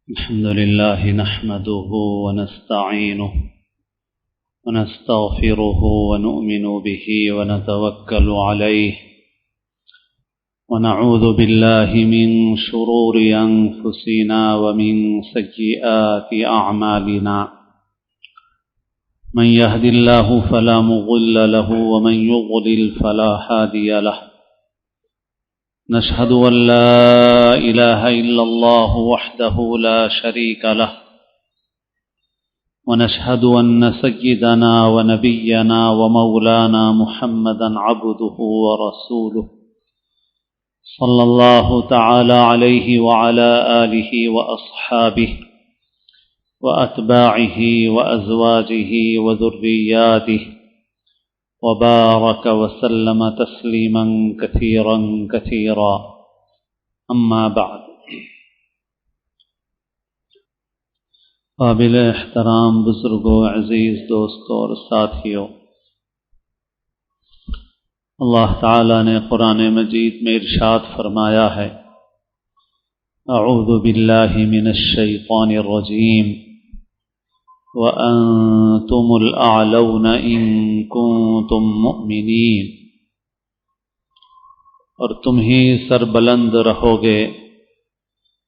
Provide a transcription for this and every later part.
الحمد لله نحمده ونستعينه ونستغفره ونؤمن به ونتوكل عليه ونعوذ بالله من شرور أنفسنا ومن سيئات أعمالنا من يهد الله فلا مضل له ومن يضلل فلا هادي له نشهد أن لا إله إلا الله وحده لا شريك له ونشهد أن سيدنا ونبينا ومولانا محمدا عبده ورسوله صلى الله تعالى عليه وعلى آله وأصحابه وأتباعه وأزواجه وذرياته وبارك وسلم تسليما كثيرا كثيرا أما بعد قابل احترام بزرگوں، عزیز دوستوں اور ساتھیوں، اللہ تعالی نے قرآن مجید میں ارشاد فرمایا ہے: اعوذ باللہ من الشیطان الرجیم وَأَنْتُمُ الْأَعْلَوْنَ إِن كُنتُم مُؤْمِنِينَ، اور تم ہی سربلند رہو گے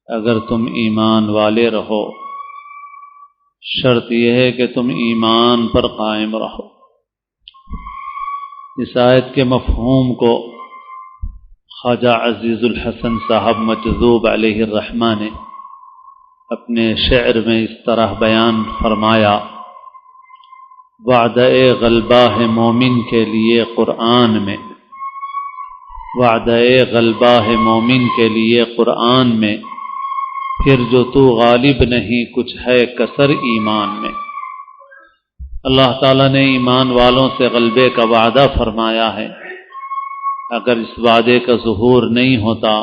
اگر تم ایمان والے رہو۔ شرط یہ ہے کہ تم ایمان پر قائم رہو۔ اس آیت کے مفہوم کو خواجہ عزیز الحسن صاحب مجذوب علیہ الرحمہ نے اپنے شعر میں اس طرح بیان فرمایا: وعدہ غلبہ ہے مومن کے لیے قرآن میں، وعدہ غلبہ ہے مومن کے لیے قرآن میں، پھر جو تو غالب نہیں کچھ ہے کسر ایمان میں۔ اللہ تعالیٰ نے ایمان والوں سے غلبے کا وعدہ فرمایا ہے۔ اگر اس وعدے کا ظہور نہیں ہوتا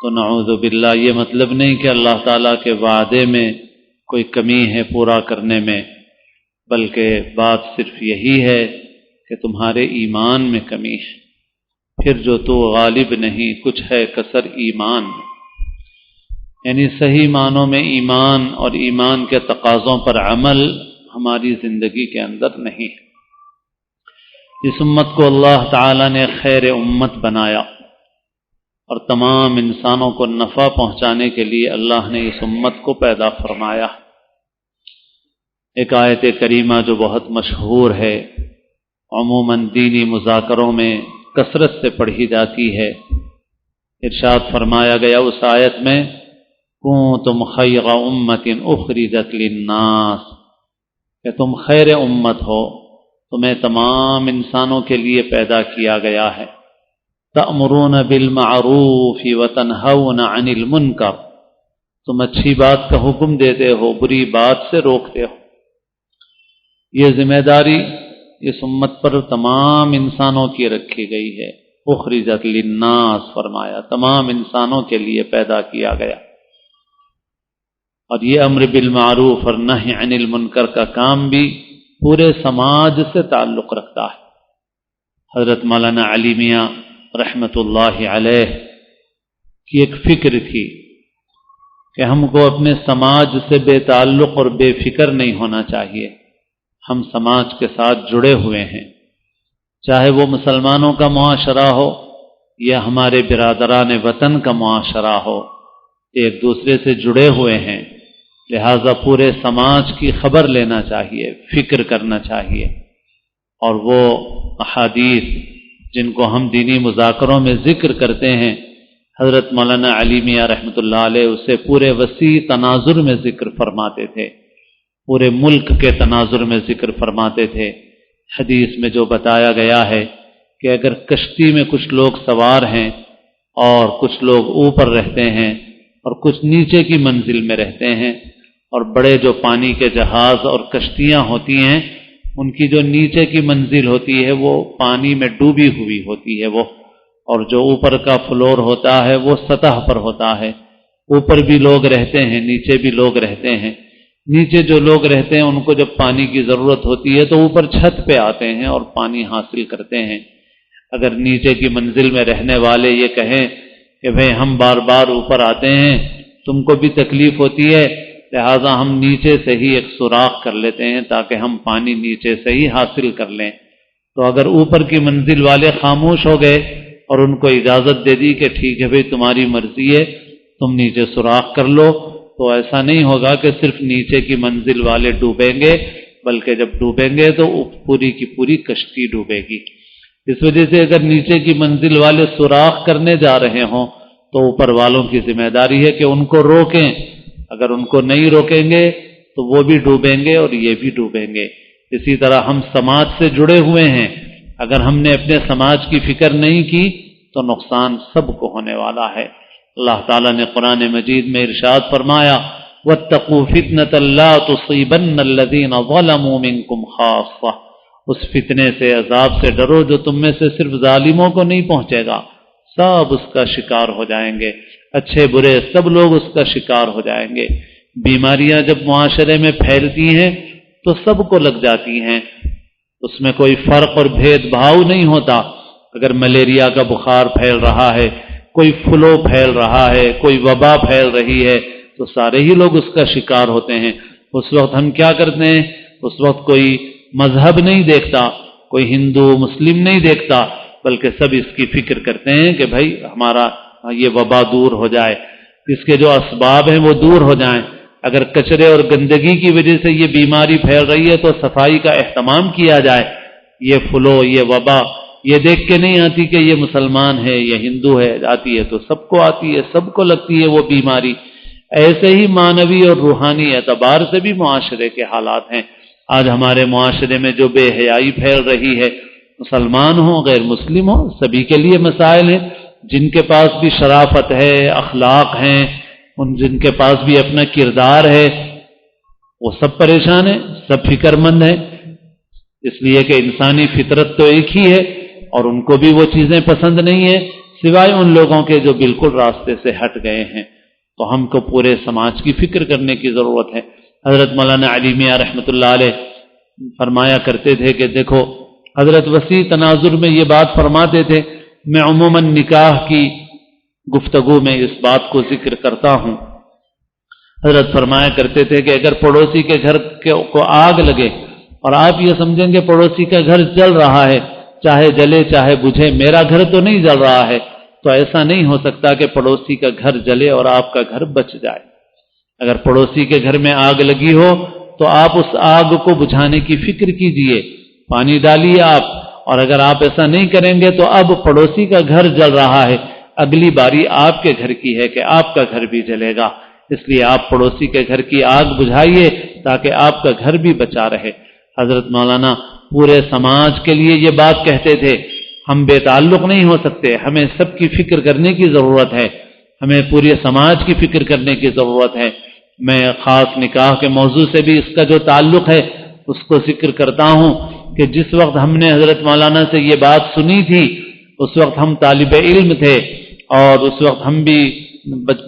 تو نعوذ باللہ یہ مطلب نہیں کہ اللہ تعالیٰ کے وعدے میں کوئی کمی ہے پورا کرنے میں، بلکہ بات صرف یہی ہے کہ تمہارے ایمان میں کمی ہے، پھر جو تو غالب نہیں کچھ ہے کسر ایمان میں، یعنی صحیح معنوں میں ایمان اور ایمان کے تقاضوں پر عمل ہماری زندگی کے اندر نہیں ہے۔ اس امت کو اللہ تعالیٰ نے خیر امت بنایا اور تمام انسانوں کو نفع پہنچانے کے لیے اللہ نے اس امت کو پیدا فرمایا۔ ایک آیت کریمہ جو بہت مشہور ہے، عموماً دینی مذاکروں میں کثرت سے پڑھی جاتی ہے، ارشاد فرمایا گیا اس آیت میں: کنتم خیر امت اخرجت للناس، کہ تم خیر امت ہو، تمہیں تمام انسانوں کے لیے پیدا کیا گیا ہے۔ تأمرون بالمعروف وتنہون عن المنکر، تم اچھی بات کا حکم دیتے ہو، بری بات سے روکتے ہو۔ یہ ذمہ داری اس امت پر تمام انسانوں کی رکھی گئی ہے۔ اخرجت للناس فرمایا، تمام انسانوں کے لیے پیدا کیا گیا۔ اور یہ امر بالمعروف اور نہی عن المنکر کا کام بھی پورے سماج سے تعلق رکھتا ہے۔ حضرت مولانا علی میاں رحمت اللہ علیہ کی ایک فکر تھی کہ ہم کو اپنے سماج سے بے تعلق اور بے فکر نہیں ہونا چاہیے۔ ہم سماج کے ساتھ جڑے ہوئے ہیں، چاہے وہ مسلمانوں کا معاشرہ ہو یا ہمارے برادران وطن کا معاشرہ ہو، ایک دوسرے سے جڑے ہوئے ہیں، لہذا پورے سماج کی خبر لینا چاہیے، فکر کرنا چاہیے۔ اور وہ احادیث جن کو ہم دینی مذاکروں میں ذکر کرتے ہیں، حضرت مولانا علی میاں رحمۃ اللہ علیہ اسے پورے وسیع تناظر میں ذکر فرماتے تھے، پورے ملک کے تناظر میں ذکر فرماتے تھے۔ حدیث میں جو بتایا گیا ہے کہ اگر کشتی میں کچھ لوگ سوار ہیں اور کچھ لوگ اوپر رہتے ہیں اور کچھ نیچے کی منزل میں رہتے ہیں، اور بڑے جو پانی کے جہاز اور کشتیاں ہوتی ہیں، ان کی جو نیچے کی منزل ہوتی ہے وہ پانی میں ڈوبی ہوئی ہوتی ہے اور جو اوپر کا فلور ہوتا ہے وہ سطح پر ہوتا ہے۔ اوپر بھی لوگ رہتے ہیں، نیچے بھی لوگ رہتے ہیں۔ نیچے جو لوگ رہتے ہیں ان کو جب پانی کی ضرورت ہوتی ہے تو اوپر چھت پہ آتے ہیں اور پانی حاصل کرتے ہیں۔ اگر نیچے کی منزل میں رہنے والے یہ کہیں کہ بھئی ہم بار بار اوپر آتے ہیں تو تم کو بھی تکلیف ہوتی ہے، لہذا ہم نیچے سے ہی ایک سوراخ کر لیتے ہیں تاکہ ہم پانی نیچے سے ہی حاصل کر لیں۔ تو اگر اوپر کی منزل والے خاموش ہو گئے اور ان کو اجازت دے دی کہ ٹھیک ہے بھئی تمہاری مرضی ہے، تم نیچے سوراخ کر لو، تو ایسا نہیں ہوگا کہ صرف نیچے کی منزل والے ڈوبیں گے، بلکہ جب ڈوبیں گے تو پوری کی پوری کشتی ڈوبے گی۔ اس وجہ سے اگر نیچے کی منزل والے سوراخ کرنے جا رہے ہوں تو اوپر والوں کی ذمہ داری ہے کہ ان کو روکیں، اگر ان کو نہیں روکیں گے تو وہ بھی ڈوبیں گے اور یہ بھی ڈوبیں گے۔ اسی طرح ہم سماج سے جڑے ہوئے ہیں، اگر ہم نے اپنے سماج کی فکر نہیں کی تو نقصان سب کو ہونے والا ہے۔ اللہ تعالیٰ نے قرآن مجید میں ارشاد فرمایا وَاتَّقُوا فِتْنَةً لَا تُصِيبَنَّ الَّذِينَ ظَلَمُوا مِنكُمْ خَاصَّةً، اس فتنے سے، عذاب سے ڈرو جو تم میں سے صرف ظالموں کو نہیں پہنچے گا، سب اس کا شکار ہو جائیں گے، اچھے برے سب لوگ اس کا شکار ہو جائیں گے۔ بیماریاں جب معاشرے میں پھیلتی ہیں تو سب کو لگ جاتی ہیں، اس میں کوئی فرق اور بھید بھاؤ نہیں ہوتا۔ اگر ملیریا کا بخار پھیل رہا ہے، کوئی فلو پھیل رہا ہے، کوئی وبا پھیل رہی ہے تو سارے ہی لوگ اس کا شکار ہوتے ہیں۔ اس وقت ہم کیا کرتے ہیں؟ اس وقت کوئی مذہب نہیں دیکھتا، کوئی ہندو مسلم نہیں دیکھتا، بلکہ سب اس کی فکر کرتے ہیں کہ بھائی ہمارا یہ وبا دور ہو جائے، اس کے جو اسباب ہیں وہ دور ہو جائیں۔ اگر کچرے اور گندگی کی وجہ سے یہ بیماری پھیل رہی ہے تو صفائی کا اہتمام کیا جائے۔ یہ فلو، یہ وبا یہ دیکھ کے نہیں آتی کہ یہ مسلمان ہے یہ ہندو ہے، آتی ہے تو سب کو آتی ہے، سب کو لگتی ہے وہ بیماری۔ ایسے ہی معنوی اور روحانی اعتبار سے بھی معاشرے کے حالات ہیں۔ آج ہمارے معاشرے میں جو بے حیائی پھیل رہی ہے، مسلمان ہوں غیر مسلم ہوں سبھی کے لیے مسائل ہیں۔ جن کے پاس بھی شرافت ہے، اخلاق ہیں، جن کے پاس بھی اپنا کردار ہے، وہ سب پریشان ہیں، سب فکر مند ہیں، اس لیے کہ انسانی فطرت تو ایک ہی ہے اور ان کو بھی وہ چیزیں پسند نہیں ہیں سوائے ان لوگوں کے جو بالکل راستے سے ہٹ گئے ہیں۔ تو ہم کو پورے سماج کی فکر کرنے کی ضرورت ہے۔ حضرت مولانا علی میاں رحمۃ اللہ علیہ فرمایا کرتے تھے کہ دیکھو، حضرت وسیع تناظر میں یہ بات فرماتے تھے، میں عموماً نکاح کی گفتگو میں اس بات کو ذکر کرتا ہوں۔ حضرت فرمایا کرتے تھے کہ اگر پڑوسی کے گھر کو آگ لگے اور آپ یہ سمجھیں گے پڑوسی کا گھر جل رہا ہے، چاہے جلے چاہے بجھے، میرا گھر تو نہیں جل رہا ہے، تو ایسا نہیں ہو سکتا کہ پڑوسی کا گھر جلے اور آپ کا گھر بچ جائے۔ اگر پڑوسی کے گھر میں آگ لگی ہو تو آپ اس آگ کو بجھانے کی فکر کیجئے، پانی ڈالیے آپ، اور اگر آپ ایسا نہیں کریں گے تو اب پڑوسی کا گھر جل رہا ہے، اگلی باری آپ کے گھر کی ہے کہ آپ کا گھر بھی جلے گا، اس لیے آپ پڑوسی کے گھر کی آگ بجھائیے تاکہ آپ کا گھر بھی بچا رہے۔ حضرت مولانا پورے سماج کے لیے یہ بات کہتے تھے، ہم بے تعلق نہیں ہو سکتے، ہمیں سب کی فکر کرنے کی ضرورت ہے، ہمیں پورے سماج کی فکر کرنے کی ضرورت ہے۔ میں خاص نکاح کے موضوع سے بھی اس کا جو تعلق ہے اس کو ذکر کرتا ہوں کہ جس وقت ہم نے حضرت مولانا سے یہ بات سنی تھی اس وقت ہم طالب علم تھے، اور اس وقت ہم بھی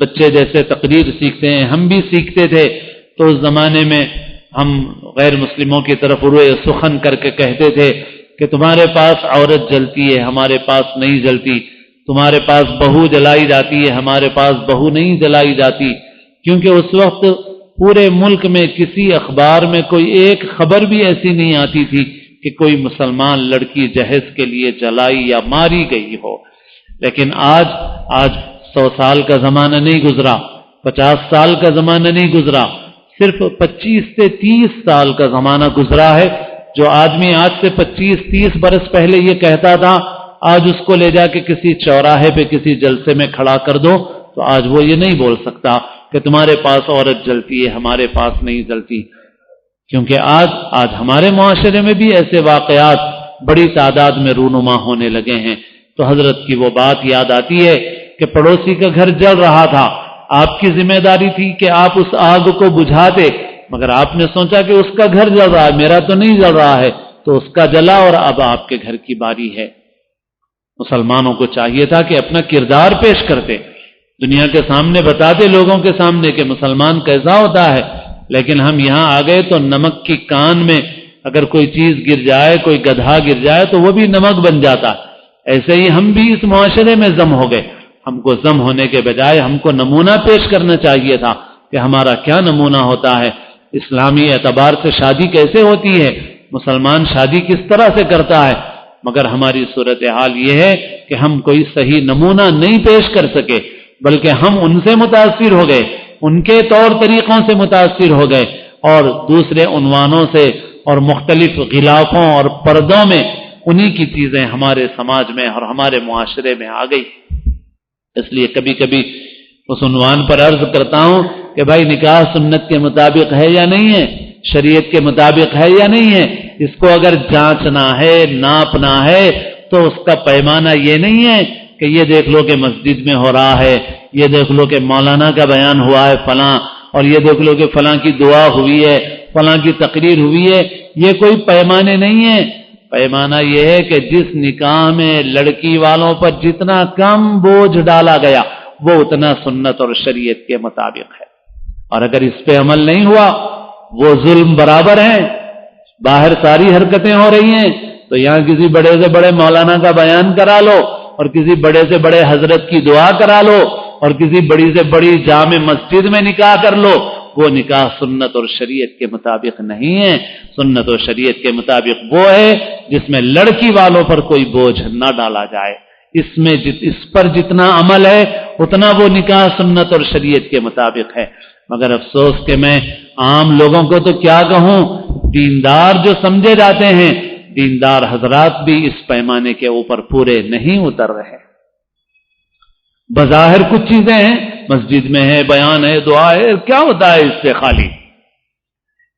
بچے جیسے تقریر سیکھتے ہیں، ہم بھی سیکھتے تھے، تو اس زمانے میں ہم غیر مسلموں کی طرف روئے سخن کر کے کہتے تھے کہ تمہارے پاس عورت جلتی ہے، ہمارے پاس نہیں جلتی، تمہارے پاس بہو جلائی جاتی ہے، ہمارے پاس بہو نہیں جلائی جاتی، کیونکہ اس وقت پورے ملک میں کسی اخبار میں کوئی ایک خبر بھی ایسی نہیں آتی تھی کہ کوئی مسلمان لڑکی جہیز کے لیے جلائی یا ماری گئی ہو۔ لیکن آج 100 سال کا زمانہ نہیں گزرا، 50 سال کا زمانہ نہیں گزرا، صرف 25 سے 30 سال کا زمانہ گزرا ہے۔ جو آدمی آج سے 25-30 برس پہلے یہ کہتا تھا، آج اس کو لے جا کے کسی چوراہے پہ کسی جلسے میں کھڑا کر دو تو آج وہ یہ نہیں بول سکتا کہ تمہارے پاس عورت جلتی ہے، ہمارے پاس نہیں جلتی، کیونکہ آج ہمارے معاشرے میں بھی ایسے واقعات بڑی تعداد میں رونما ہونے لگے ہیں۔ تو حضرت کی وہ بات یاد آتی ہے کہ پڑوسی کا گھر جل رہا تھا، آپ کی ذمہ داری تھی کہ آپ اس آگ کو بجھاتے، مگر آپ نے سوچا کہ اس کا گھر جل رہا ہے، میرا تو نہیں جل رہا ہے، تو اس کا جلا اور اب آپ کے گھر کی باری ہے۔ مسلمانوں کو چاہیے تھا کہ اپنا کردار پیش کرتے، دنیا کے سامنے بتاتے لوگوں کے سامنے کہ مسلمان کیسا ہوتا ہے، لیکن ہم یہاں آ گئے تو نمک کی کان میں اگر کوئی چیز گر جائے، کوئی گدھا گر جائے تو وہ بھی نمک بن جاتا ہے۔ ایسے ہی ہم بھی اس معاشرے میں ضم ہو گئے، ہم کو ضم ہونے کے بجائے ہم کو نمونہ پیش کرنا چاہیے تھا کہ ہمارا کیا نمونہ ہوتا ہے، اسلامی اعتبار سے شادی کیسے ہوتی ہے، مسلمان شادی کس طرح سے کرتا ہے. مگر ہماری صورتحال یہ ہے کہ ہم کوئی صحیح نمونہ نہیں پیش کر سکے، بلکہ ہم ان سے متاثر ہو گئے، ان کے طور طریقوں سے متاثر ہو گئے، اور دوسرے عنوانوں سے اور مختلف غلافوں اور پردوں میں انہی کی چیزیں ہمارے سماج میں اور ہمارے معاشرے میں آ گئی. اس لیے کبھی کبھی اس عنوان پر عرض کرتا ہوں کہ بھائی نکاح سنت کے مطابق ہے یا نہیں ہے، شریعت کے مطابق ہے یا نہیں ہے. اس کو اگر جانچنا ہے، ناپنا ہے، تو اس کا پیمانہ یہ نہیں ہے کہ یہ دیکھ لو کہ مسجد میں ہو رہا ہے، یہ دیکھ لو کہ مولانا کا بیان ہوا ہے فلاں، اور یہ دیکھ لو کہ فلاں کی دعا ہوئی ہے، فلاں کی تقریر ہوئی ہے. یہ کوئی پیمانے نہیں ہے. پیمانہ یہ ہے کہ جس نکاح میں لڑکی والوں پر جتنا کم بوجھ ڈالا گیا وہ اتنا سنت اور شریعت کے مطابق ہے، اور اگر اس پہ عمل نہیں ہوا وہ ظلم برابر ہیں. باہر ساری حرکتیں ہو رہی ہیں تو یہاں کسی بڑے سے بڑے مولانا کا بیان کرا لو، اور کسی بڑے سے بڑے حضرت کی دعا کرا لو، اور کسی بڑی سے بڑی جامع مسجد میں نکاح کر لو. وہ نکاح سنت اور شریعت کے مطابق نہیں ہے. سنت اور شریعت کے مطابق وہ ہے جس میں لڑکی والوں پر کوئی بوجھ نہ ڈالا جائے. اس پر جتنا عمل ہے اتنا وہ نکاح سنت اور شریعت کے مطابق ہے. مگر افسوس کہ میں عام لوگوں کو تو کیا کہوں، دیندار جو سمجھے جاتے ہیں، دیندار حضرات بھی اس پیمانے کے اوپر پورے نہیں اتر رہے. بظاہر کچھ چیزیں ہیں، مسجد میں ہے، بیان ہے، دعا ہے، کیا ہوتا ہے اس سے خالی؟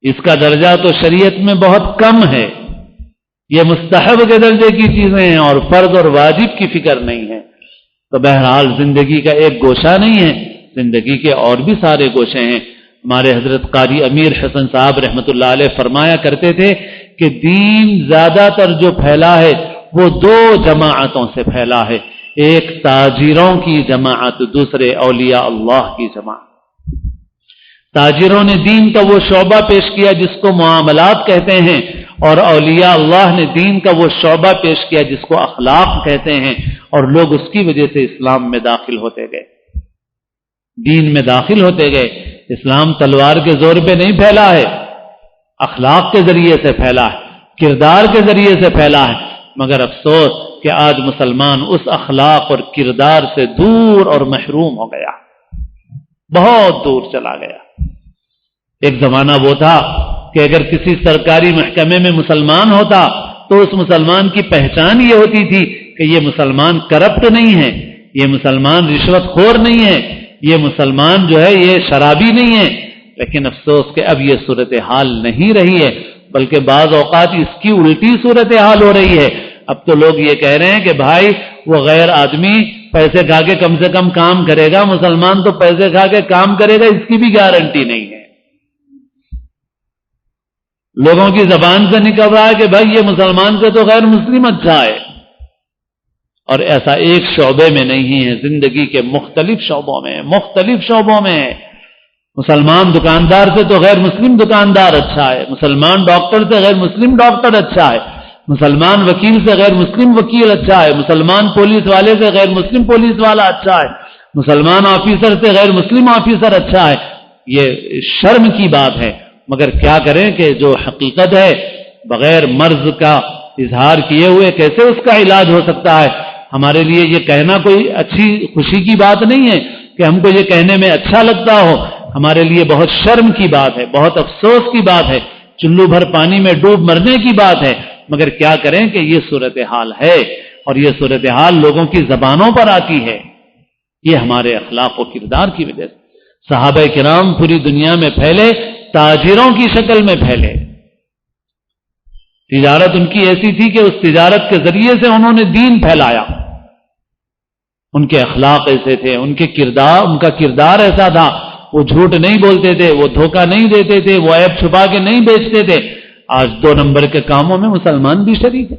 اس کا درجہ تو شریعت میں بہت کم ہے. یہ مستحب کے درجے کی چیزیں ہیں اور فرض اور واجب کی فکر نہیں ہے. تو بہرحال زندگی کا ایک گوشہ نہیں ہے، زندگی کے اور بھی سارے گوشے ہیں. ہمارے حضرت قاری امیر حسن صاحب رحمۃ اللہ علیہ فرمایا کرتے تھے کہ دین زیادہ تر جو پھیلا ہے وہ دو جماعتوں سے پھیلا ہے، ایک تاجروں کی جماعت، دوسرے اولیاء اللہ کی جماعت. تاجروں نے دین کا وہ شعبہ پیش کیا جس کو معاملات کہتے ہیں، اور اولیاء اللہ نے دین کا وہ شعبہ پیش کیا جس کو اخلاق کہتے ہیں، اور لوگ اس کی وجہ سے اسلام میں داخل ہوتے گئے، دین میں داخل ہوتے گئے. اسلام تلوار کے زور پہ نہیں پھیلا ہے، اخلاق کے ذریعے سے پھیلا ہے، کردار کے ذریعے سے پھیلا ہے. مگر افسوس کہ آج مسلمان اس اخلاق اور کردار سے دور اور محروم ہو گیا، بہت دور چلا گیا. ایک زمانہ وہ تھا کہ اگر کسی سرکاری محکمے میں مسلمان ہوتا تو اس مسلمان کی پہچان یہ ہوتی تھی کہ یہ مسلمان کرپٹ نہیں ہے، یہ مسلمان رشوت خور نہیں ہے، یہ مسلمان جو ہے یہ شرابی نہیں ہے. لیکن افسوس کہ اب یہ صورتحال نہیں رہی ہے، بلکہ بعض اوقات اس کی الٹی صورتحال ہو رہی ہے. اب تو لوگ یہ کہہ رہے ہیں کہ بھائی وہ غیر آدمی پیسے کھا کے کم سے کم کام کرے گا، مسلمان تو پیسے کھا کے کام کرے گا، اس کی بھی گارنٹی نہیں ہے. لوگوں کی زبان سے نکل رہا ہے کہ بھائی یہ مسلمان سے تو غیر مسلم اچھا ہے. اور ایسا ایک شعبے میں نہیں ہے، زندگی کے مختلف شعبوں میں ہے. مسلمان دکاندار سے تو غیر مسلم دکاندار اچھا ہے، مسلمان ڈاکٹر سے غیر مسلم ڈاکٹر اچھا ہے، مسلمان وکیل سے غیر مسلم وکیل اچھا ہے، مسلمان پولیس والے سے غیر مسلم پولیس والا اچھا ہے، مسلمان آفیسر سے غیر مسلم آفیسر اچھا ہے. یہ شرم کی بات ہے. مگر کیا کریں کہ جو حقیقت ہے بغیر مرض کا اظہار کیے ہوئے کیسے اس کا علاج ہو سکتا ہے. ہمارے لیے یہ کہنا کوئی اچھی خوشی کی بات نہیں ہے کہ ہم کو یہ کہنے میں اچھا لگتا ہو. ہمارے لیے بہت شرم کی بات ہے، بہت افسوس کی بات ہے، چلو بھر پانی میں ڈوب مرنے کی بات ہے. مگر کیا کریں کہ یہ صورتحال ہے، اور یہ صورتحال لوگوں کی زبانوں پر آتی ہے. یہ ہمارے اخلاق و کردار کی وجہ سے. صحابہ کرام پوری دنیا میں پھیلے، تاجروں کی شکل میں پھیلے. تجارت ان کی ایسی تھی کہ اس تجارت کے ذریعے سے انہوں نے دین پھیلایا. ان کے اخلاق ایسے تھے، ان کا کردار ایسا تھا. وہ جھوٹ نہیں بولتے تھے، وہ دھوکہ نہیں دیتے تھے، وہ عیب چھپا کے نہیں بیچتے تھے. آج 2 نمبر کے کاموں میں مسلمان بھی شریک ہے،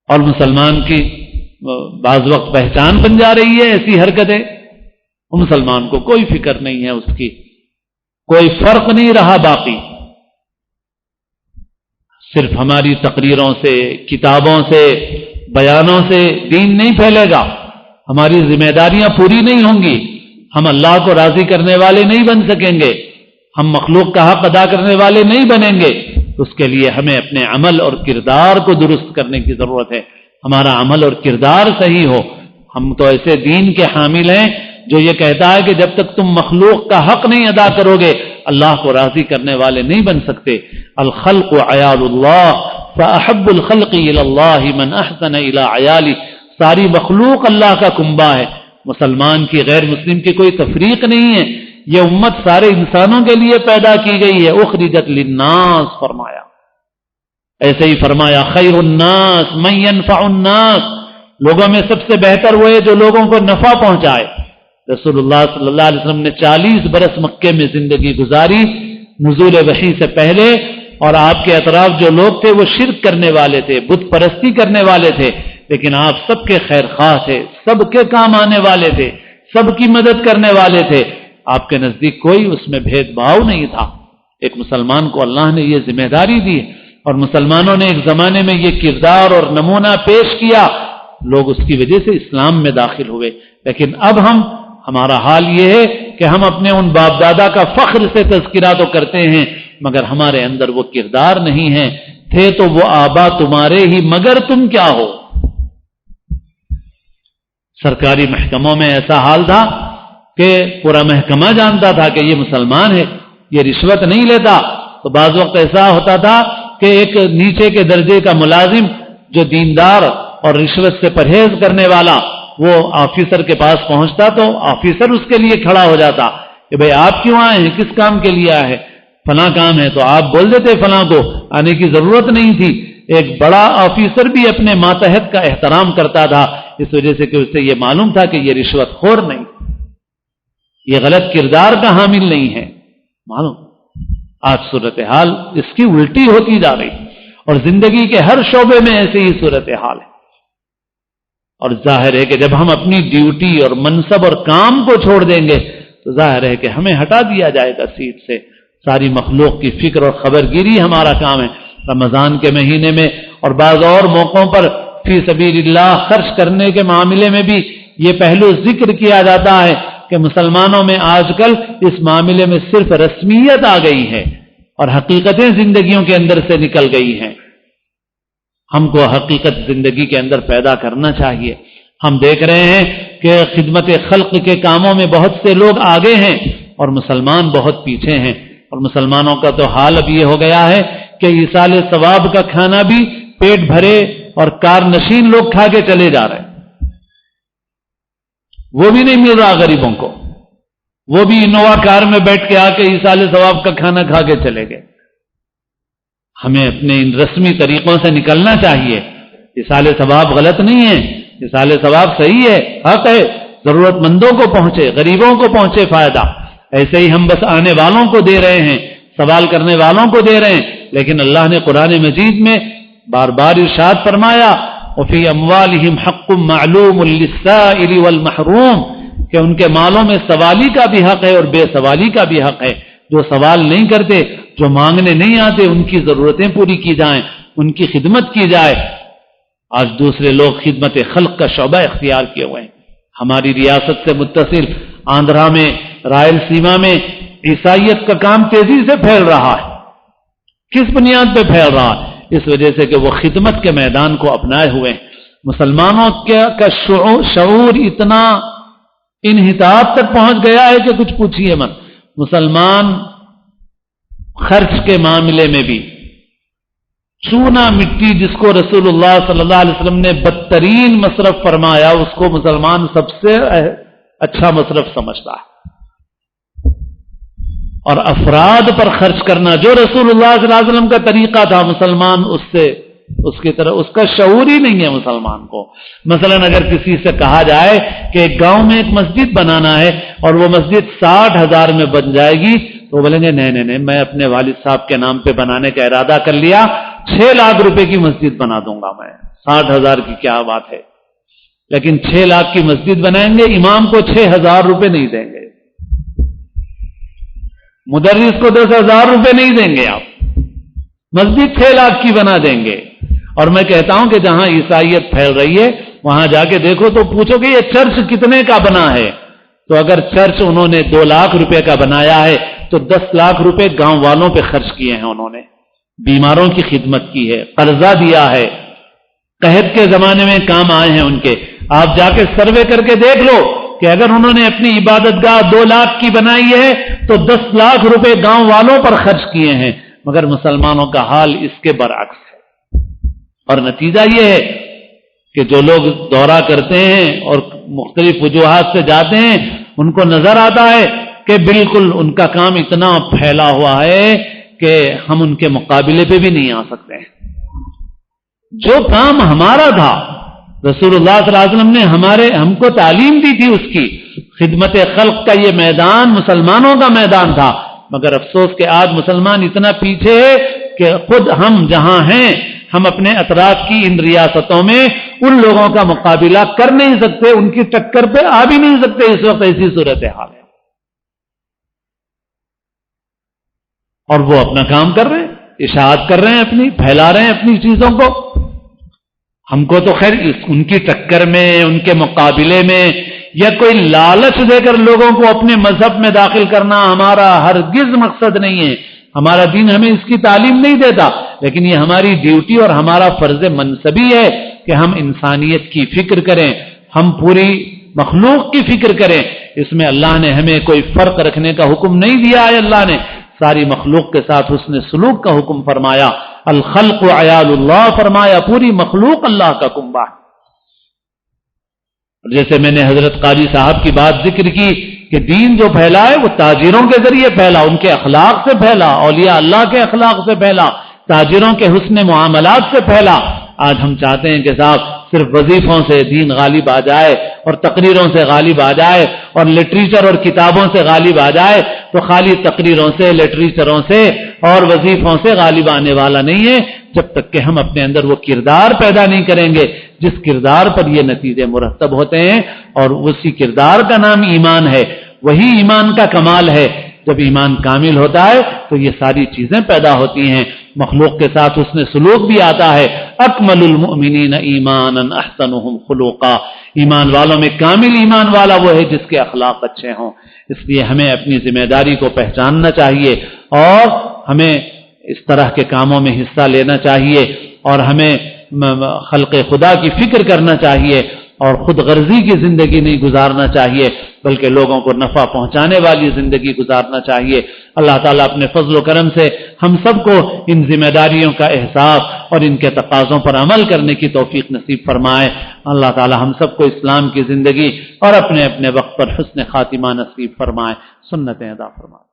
اور مسلمان کی بعض وقت پہچان بن جا رہی ہے ایسی حرکتیں. مسلمان کو کوئی فکر نہیں ہے، اس کی کوئی فرق نہیں رہا باقی. صرف ہماری تقریروں سے، کتابوں سے، بیانوں سے دین نہیں پھیلے گا، ہماری ذمہ داریاں پوری نہیں ہوں گی، ہم اللہ کو راضی کرنے والے نہیں بن سکیں گے، ہم مخلوق کا حق ادا کرنے والے نہیں بنیں گے، تو اس کے لیے ہمیں اپنے عمل اور کردار کو درست کرنے کی ضرورت ہے. ہمارا عمل اور کردار صحیح ہو. ہم تو ایسے دین کے حامل ہیں جو یہ کہتا ہے کہ جب تک تم مخلوق کا حق نہیں ادا کرو گے اللہ کو راضی کرنے والے نہیں بن سکتے. الخلق عیال اللہ فاحب الخلق الی اللہ من احسن الی عیالی. ساری مخلوق اللہ کا کنبہ ہے، مسلمان کی غیر مسلم کی کوئی تفریق نہیں ہے. یہ امت سارے انسانوں کے لیے پیدا کی گئی ہے. اخرجت للناس فرمایا. ایسے ہی فرمایا خیر الناس من ينفع الناس. لوگوں میں سب سے بہتر وہ ہے جو لوگوں کو نفع پہنچائے. رسول اللہ صلی اللہ علیہ وسلم نے 40 برس مکے میں زندگی گزاری نزول وحی سے پہلے، اور آپ کے اطراف جو لوگ تھے وہ شرک کرنے والے تھے، بت پرستی کرنے والے تھے، لیکن آپ سب کے خیر خواہ تھے، سب کے کام آنے والے تھے، سب کی مدد کرنے والے تھے. آپ کے نزدیک کوئی اس میں بھید بھاؤ نہیں تھا. ایک مسلمان کو اللہ نے یہ ذمہ داری دی اور مسلمانوں نے ایک زمانے میں یہ کردار اور نمونہ پیش کیا، لوگ اس کی وجہ سے اسلام میں داخل ہوئے. لیکن اب ہمارا حال یہ ہے کہ ہم اپنے ان باپ دادا کا فخر سے تذکرہ تو کرتے ہیں مگر ہمارے اندر وہ کردار نہیں ہے. تھے تو وہ آبا تمہارے ہی مگر تم کیا ہو. سرکاری محکموں میں ایسا حال تھا کہ پورا محکمہ جانتا تھا کہ یہ مسلمان ہے، یہ رشوت نہیں لیتا. تو بعض وقت ایسا ہوتا تھا کہ ایک نیچے کے درجے کا ملازم جو دیندار اور رشوت سے پرہیز کرنے والا وہ آفیسر کے پاس پہنچتا تو آفیسر اس کے لیے کھڑا ہو جاتا کہ بھئی آپ کیوں آئے ہیں، کس کام کے لیے آئے ہیں؟ فلاں کام ہے. تو آپ بول دیتے فلاں کو آنے کی ضرورت نہیں تھی. ایک بڑا آفیسر بھی اپنے ماتحت کا احترام کرتا تھا اس وجہ سے کہ اسے یہ معلوم تھا کہ یہ رشوت خور نہیں، یہ غلط کردار کا حامل نہیں ہے. معلوم آج صورتحال اس کی الٹی ہوتی جا رہی اور زندگی کے ہر شعبے میں ایسے ہی صورتحال ہے. اور ظاہر ہے کہ جب ہم اپنی ڈیوٹی اور منصب اور کام کو چھوڑ دیں گے تو ظاہر ہے کہ ہمیں ہٹا دیا جائے گا سیٹ سے. ساری مخلوق کی فکر اور خبر گیری ہمارا کام ہے. رمضان کے مہینے میں اور بعض اور موقعوں پر فی سبیل اللہ خرچ کرنے کے معاملے میں بھی یہ پہلو ذکر کیا جاتا ہے کہ مسلمانوں میں آج کل اس معاملے میں صرف رسمیت آ گئی ہے اور حقیقتیں زندگیوں کے اندر سے نکل گئی ہیں. ہم کو حقیقت زندگی کے اندر پیدا کرنا چاہیے. ہم دیکھ رہے ہیں کہ خدمت خلق کے کاموں میں بہت سے لوگ آگے ہیں اور مسلمان بہت پیچھے ہیں. اور مسلمانوں کا تو حال اب یہ ہو گیا ہے کہ ایصال ثواب کا کھانا بھی پیٹ بھرے اور کار نشین لوگ کھا کے چلے جا رہے ہیں. وہ بھی نہیں مل رہا غریبوں کو، وہ بھی انووا کار میں بیٹھ کے آ کے ایصال ثواب کا کھانا کھا کے چلے گئے. ہمیں اپنے ان رسمی طریقوں سے نکلنا چاہیے. ایصال ثواب غلط نہیں ہے، ایصال ثواب صحیح ہے، حق ہے، ضرورت مندوں کو پہنچے، غریبوں کو پہنچے فائدہ. ایسے ہی ہم بس آنے والوں کو دے رہے ہیں، سوال کرنے والوں کو دے رہے ہیں. لیکن اللہ نے قرآن مجید میں بار بار ارشاد فرمایا وفی اموالہم حق معلوم للسائل والمحروم کہ ان کے مالوں میں سوالی کا بھی حق ہے اور بے سوالی کا بھی حق ہے. جو سوال نہیں کرتے، جو مانگنے نہیں آتے، ان کی ضرورتیں پوری کی جائیں، ان کی خدمت کی جائے. آج دوسرے لوگ خدمت خلق کا شعبہ اختیار کیے ہوئے ہیں. ہماری ریاست سے متصل آندھرا میں، رائل سیما میں عیسائیت کا کام تیزی سے پھیل رہا ہے. کس بنیاد پہ پھیل رہا ہے؟ اس وجہ سے کہ وہ خدمت کے میدان کو اپنائے ہوئے ہیں. مسلمانوں کا شعور اتنا انحطاط تک پہنچ گیا ہے کہ کچھ پوچھیے مت. مسلمان خرچ کے معاملے میں بھی چونا مٹی جس کو رسول اللہ صلی اللہ علیہ وسلم نے بدترین مصرف فرمایا اس کو مسلمان سب سے اچھا مصرف سمجھتا ہے. اور افراد پر خرچ کرنا جو رسول اللہ صلی اللہ علیہ وسلم کا طریقہ تھا، مسلمان اس کی طرح اس کا شعور ہی نہیں ہے مسلمان کو. مثلا اگر کسی سے کہا جائے کہ ایک گاؤں میں ایک مسجد بنانا ہے اور وہ مسجد 60,000 میں بن جائے گی تو وہ بولیں گے نہیں میں اپنے والد صاحب کے نام پہ بنانے کا ارادہ کر لیا، 6 لاکھ روپے کی مسجد بنا دوں گا میں، 60,000 کی کیا بات ہے. لیکن 6 لاکھ کی مسجد بنائیں گے، امام کو 6,000 روپے نہیں دیں گے، مدرس کو 10,000 روپے نہیں دیں گے، آپ مسجد 6 لاکھ کی بنا دیں گے. اور میں کہتا ہوں کہ جہاں عیسائیت پھیل رہی ہے وہاں جا کے دیکھو تو پوچھو کہ یہ چرچ کتنے کا بنا ہے، تو اگر چرچ انہوں نے 2 لاکھ روپے کا بنایا ہے تو 10 لاکھ روپے گاؤں والوں پہ خرچ کیے ہیں، انہوں نے بیماروں کی خدمت کی ہے، قرضہ دیا ہے، قحط کے زمانے میں کام آئے ہیں ان کے۔ آپ جا کے سروے کر کے دیکھ لو کہ اگر انہوں نے اپنی عبادت گاہ 2 لاکھ کی بنائی ہے تو 10 لاکھ روپے گاؤں والوں پر خرچ کیے ہیں، مگر مسلمانوں کا حال اس کے برعکس ہے۔ اور نتیجہ یہ ہے کہ جو لوگ دورہ کرتے ہیں اور مختلف وجوہات سے جاتے ہیں ان کو نظر آتا ہے کہ بالکل ان کا کام اتنا پھیلا ہوا ہے کہ ہم ان کے مقابلے پہ بھی نہیں آ سکتے ہیں۔ جو کام ہمارا تھا رسول اللہ صلی اللہ علیہ وسلم نے ہم کو تعلیم دی تھی، اس کی خدمت خلق کا یہ میدان مسلمانوں کا میدان تھا، مگر افسوس کہ آج مسلمان اتنا پیچھے ہے کہ خود ہم جہاں ہیں ہم اپنے اطراف کی ان ریاستوں میں ان لوگوں کا مقابلہ کر نہیں سکتے، ان کی ٹکر پہ آ بھی نہیں سکتے۔ اس وقت ایسی صورتحال ہے اور وہ اپنا کام کر رہے ہیں، اشاعت کر رہے ہیں، اپنی پھیلا رہے ہیں اپنی چیزوں کو۔ ہم کو تو خیر ان کی ٹکر میں، ان کے مقابلے میں یا کوئی لالچ دے کر لوگوں کو اپنے مذہب میں داخل کرنا ہمارا ہرگز مقصد نہیں ہے۔ ہمارا دین ہمیں اس کی تعلیم نہیں دیتا، لیکن یہ ہماری ڈیوٹی اور ہمارا فرض منصبی ہے کہ ہم انسانیت کی فکر کریں، ہم پوری مخلوق کی فکر کریں۔ اس میں اللہ نے ہمیں کوئی فرق رکھنے کا حکم نہیں دیا ہے، اللہ نے ساری مخلوق کے ساتھ حسن سلوک کا حکم فرمایا، الخلق عیال اللہ فرمایا، پوری مخلوق اللہ کا کنبہ۔ جیسے میں نے حضرت قاری صاحب کی بات ذکر کی کہ دین جو پھیلا ہے وہ تاجروں کے ذریعے پھیلا، ان کے اخلاق سے پھیلا، اولیاء اللہ کے اخلاق سے پھیلا، تاجروں کے حسن معاملات سے پھیلا۔ آج ہم چاہتے ہیں کہ صاحب صرف وظیفوں سے دین غالب آ جائے اور تقریروں سے غالب آ جائے اور لٹریچر اور کتابوں سے غالب آ جائے، تو خالی تقریروں سے، لٹریچروں سے اور وظیفوں سے غالب آنے والا نہیں ہے جب تک کہ ہم اپنے اندر وہ کردار پیدا نہیں کریں گے جس کردار پر یہ نتیجے مرتب ہوتے ہیں، اور اسی کردار کا نام ایمان ہے۔ وہی ایمان کا کمال ہے۔ جب ایمان کامل ہوتا ہے تو یہ ساری چیزیں پیدا ہوتی ہیں، مخلوق کے ساتھ اس نے سلوک بھی آتا ہے۔ اکمل المؤمنین ایمانا احسنهم خلقا، ایمان والوں میں کامل ایمان والا وہ ہے جس کے اخلاق اچھے ہوں۔ اس لیے ہمیں اپنی ذمہ داری کو پہچاننا چاہیے اور ہمیں اس طرح کے کاموں میں حصہ لینا چاہیے، اور ہمیں خلق خدا کی فکر کرنا چاہیے اور خود غرضی کی زندگی نہیں گزارنا چاہیے، بلکہ لوگوں کو نفع پہنچانے والی زندگی گزارنا چاہیے۔ اللہ تعالیٰ اپنے فضل و کرم سے ہم سب کو ان ذمہ داریوں کا احساس اور ان کے تقاضوں پر عمل کرنے کی توفیق نصیب فرمائے۔ اللہ تعالیٰ ہم سب کو اسلام کی زندگی اور اپنے اپنے وقت پر حسن خاتمہ نصیب فرمائے، سنتیں ادا فرمائے۔